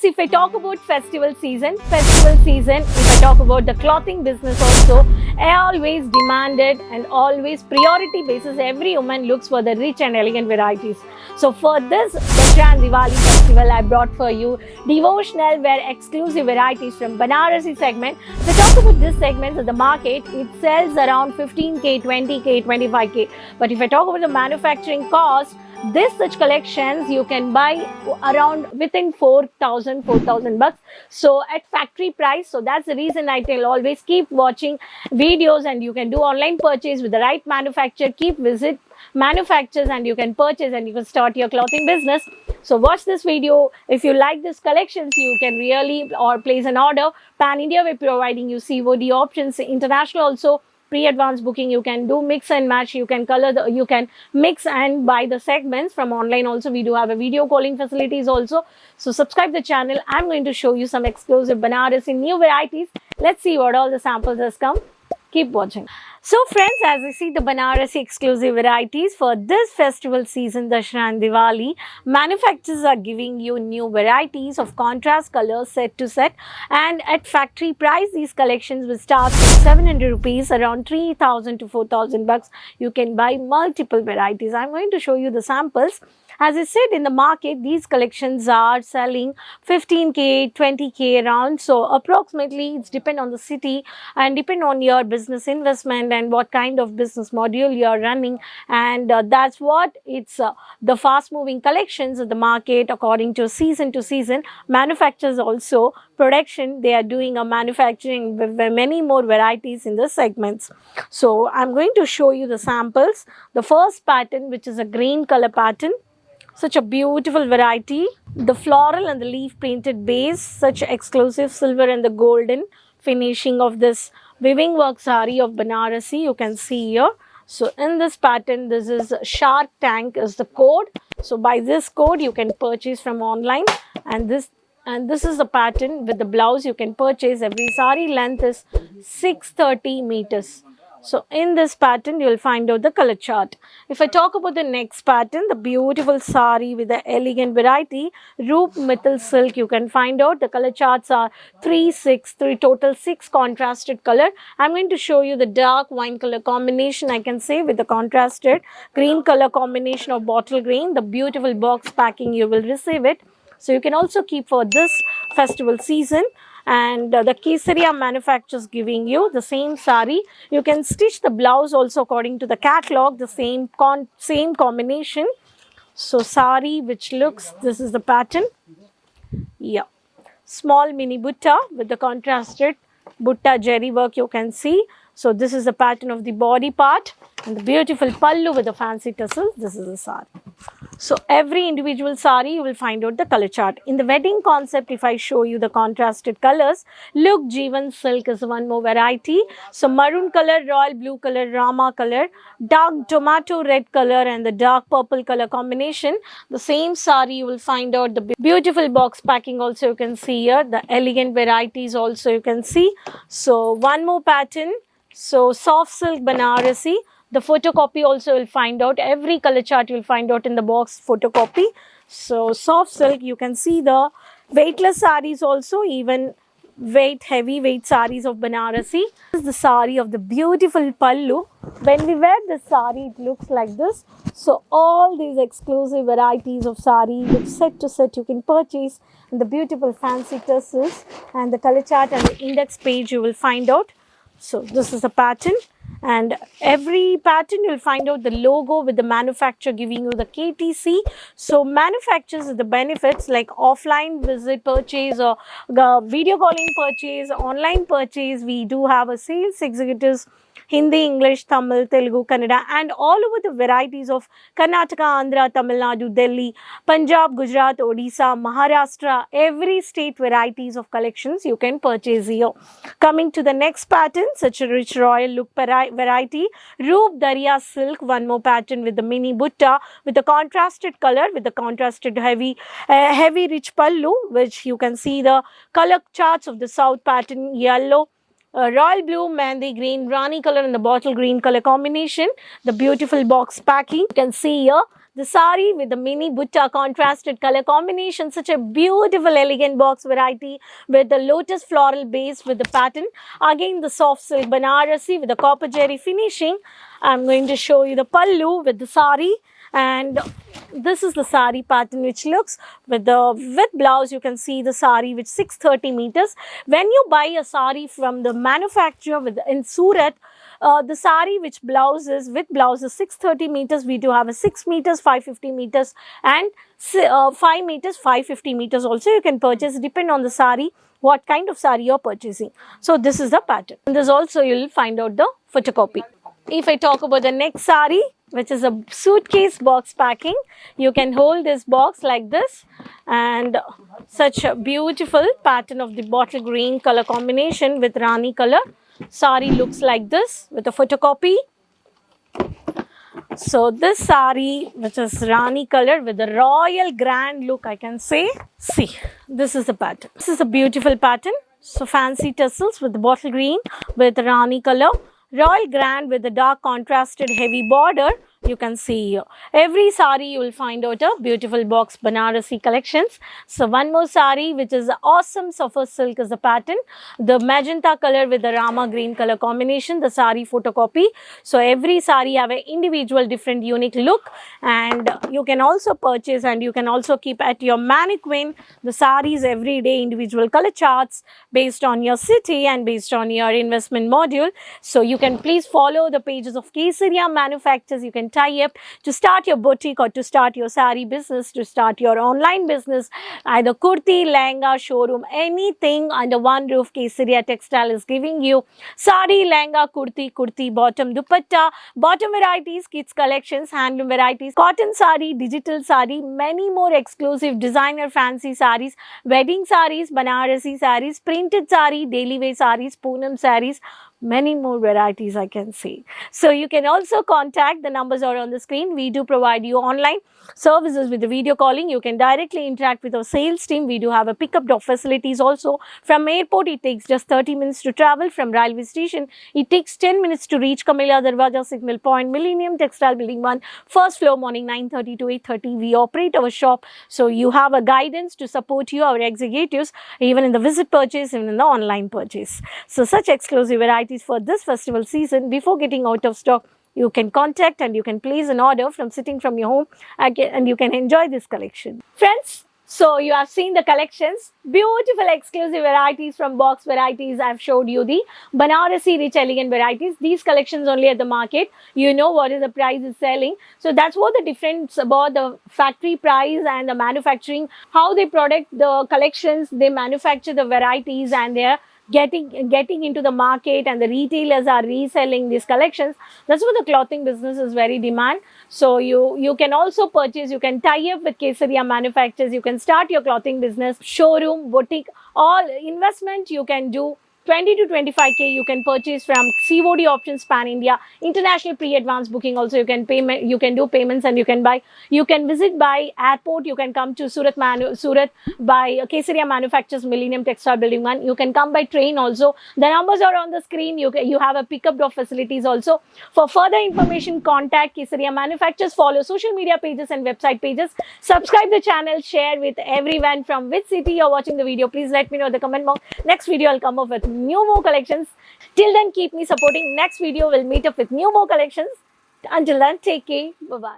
if I talk about festival season, if I talk about the clothing business also, I always demanded and always priority basis, every woman looks for the rich and elegant varieties. So for this Dussehra and Diwali festival, I brought for you devotional wear exclusive varieties from Banarasi segment. So talk about this segment of the market, it sells around 15k, 20k, 25k. But if I talk about the manufacturing cost, this such collections you can buy around within 4,000 bucks, so at factory price. So that's the reason I tell always keep watching videos, and you can do online purchase with the right manufacturer. Keep visit manufacturers and you can purchase and you can start your clothing business. So watch this video. If you like this collections, you can really or place an order. Pan India, we're providing you COD options. International also pre-advance booking, you can do mix and match, you can you can mix and buy the segments from online. Also we do have a video calling facilities also. So subscribe the channel. I'm going to show you some exclusive Banarasi new varieties. Let's see what all the samples has come. Keep watching. So friends, as you see the Banarasi exclusive varieties for this festival season, Dussehra and Diwali, manufacturers are giving you new varieties of contrast colors set to set, and at factory price these collections will start from 700 rupees, around 3,000 to 4,000 bucks. You can buy multiple varieties. I'm going to show you the samples. As I said, in the market, these collections are selling 15k, 20k around. So approximately it's depend on the city and depend on your business investment and what kind of business module you are running. And that's what it's the fast moving collections of the market according to season. Manufacturers also production, they are doing a manufacturing with many more varieties in the segments. So I'm going to show you the samples. The first pattern, which is a green color pattern. Such a beautiful variety. The floral and the leaf printed base, such exclusive silver and the golden finishing of this weaving work sari of Banarasi, you can see here. So in this pattern, this is Shark Tank is the code. So by this code, you can purchase from online, and this is the pattern with the blouse you can purchase. Every sari length is 630 meters. So in this pattern, you will find out the color chart. If I talk about the next pattern, the beautiful sari with the elegant variety, Roop Mithil Silk, you can find out the color charts are 3, total 6 contrasted color. I'm going to show you the dark wine color combination, I can say, with the contrasted green color combination of bottle green. The beautiful box packing, you will receive it. So you can also keep for this festival season. And the Kesaria manufacturers giving you the same sari. You can stitch the blouse also according to the catalog, the same combination. So sari which looks, this is the pattern. Yeah, small mini butta with the contrasted butta jerry work you can see. So this is the pattern of the body part, and the beautiful pallu with the fancy tassels. This is the sari. So every individual sari you will find out the color chart. In the wedding concept, if I show you the contrasted colors, look, Jeevan Silk is one more variety. So maroon color, royal blue color, Rama color, dark tomato red color and the dark purple color combination. The same sari you will find out the beautiful box packing also you can see here. The elegant varieties also you can see. So one more pattern. So soft silk Banarasi. The photocopy also will find out. Every color chart you will find out in the box photocopy. So soft silk, you can see the weightless saris also, even heavy weight saris of Banarasi. This is the sari of the beautiful pallu. When we wear this sari, it looks like this. So all these exclusive varieties of sari which set to set you can purchase, and the beautiful fancy tassels and the color chart and the index page you will find out. So this is the pattern, and every pattern you will find out the logo with the manufacturer giving you the KTC. So manufacturers the benefits like offline visit purchase or video calling purchase, online purchase. We do have a sales executives, Hindi, English, Tamil, Telugu, Kannada, and all over the varieties of Karnataka, Andhra, Tamil Nadu, Delhi, Punjab, Gujarat, Odisha, Maharashtra, every state varieties of collections you can purchase here. Coming to the next pattern, such a rich royal look variety, Roop Darya Silk, one more pattern with the mini butta, with the contrasted color, with the contrasted heavy rich pallu, which you can see the color charts of the south pattern, yellow, royal blue, mehndi green, rani color and the bottle green color combination. The beautiful box packing. You can see here The sari with the mini butta contrasted color combination, such a beautiful elegant box variety with the lotus floral base with the pattern. Again the soft silk Banarasi with the copper jerry finishing. I'm going to show you the pallu with the sari, and this is the sari pattern which looks with blouse. You can see the sari with 630 meters. When you buy a sari from the manufacturer in Surat, the sari which blouse is 630 meters. We do have a 6 meters, 550 meters and 5 meters, 550 meters also you can purchase, depend on the sari, what kind of sari you're purchasing. So this is the pattern. And this also you'll find out the photocopy. If I talk about the next sari, which is a suitcase box packing, you can hold this box like this, and such a beautiful pattern of the bottle green color combination with Rani color. Sari looks like this with a photocopy. So this sari, which is Rani color with the royal grand look, I can say. See, this is the pattern. This is a beautiful pattern. So fancy tassels with the bottle green with Rani color. Royal grand with the dark contrasted heavy border. You can see here. Every sari you will find out a beautiful box Banarasi collections. So one more sari which is awesome Safar silk is the pattern. The magenta color with the Rama green color combination. The sari photocopy. So every sari have an individual different unique look, and you can also purchase and you can also keep at your mannequin the saris everyday individual color charts based on your city and based on your investment module. So you can please follow the pages of Kesaria Manufactures. You can tie up to start your boutique or to start your sari business, to start your online business, either kurti, lehenga, showroom, anything under one roof. Kesaria Textile is giving you sari, lehenga, kurti, bottom, dupatta, bottom varieties, kids collections, handloom varieties, cotton sari, digital sari, many more exclusive designer fancy saris, wedding saris, Banarasi saris, printed sari, daily wear saris, Poonam saris, many more varieties I can say. So you can also contact, the numbers are on the screen. We do provide you online services with the video calling. You can directly interact with our sales team. We do have a pickup drop facilities also. From airport it takes just 30 minutes to travel. From railway station it takes 10 minutes to reach Kamila Darwaja Signal Point, Millennium Textile Building 1, first floor, morning 9:30 to 8:30. We operate our shop, so you have a guidance to support you, our executives, even in the visit purchase, even in the online purchase. So such exclusive varieties for this festival season. Before getting out of stock, you can contact and you can place an order from sitting from your home and you can enjoy this collection. Friends, so you have seen the collections, beautiful exclusive varieties from box varieties. I have showed you the Banarasi rich elegant varieties. These collections only at the market. You know what is the price is selling. So that's what the difference about the factory price and the manufacturing, how they product the collections, they manufacture the varieties, and they're getting into the market, and the retailers are reselling these collections. That's what the clothing business is very demand. So you can also purchase, you can tie up with Kesaria Manufactures, you can start your clothing business, showroom, boutique, all investment you can do. 20 to 25k you can purchase from COD options pan India, international pre-advance booking also. You can you can do payments and you can buy. You can visit by airport. You can come to Surat by Kesaria Manufactures, Millennium Textile Building 1. You can come by train also. The numbers are on the screen. You have a pickup drop facilities also. For further information, contact Kesaria Manufactures. Follow social media pages and website pages. Subscribe the channel. Share with everyone. From which city you're watching the video, please let me know in the comment box. Next video I'll come up with new more collections. Till then, keep me supporting. Next video we'll meet up with new more collections. Until then, take care. Bye bye.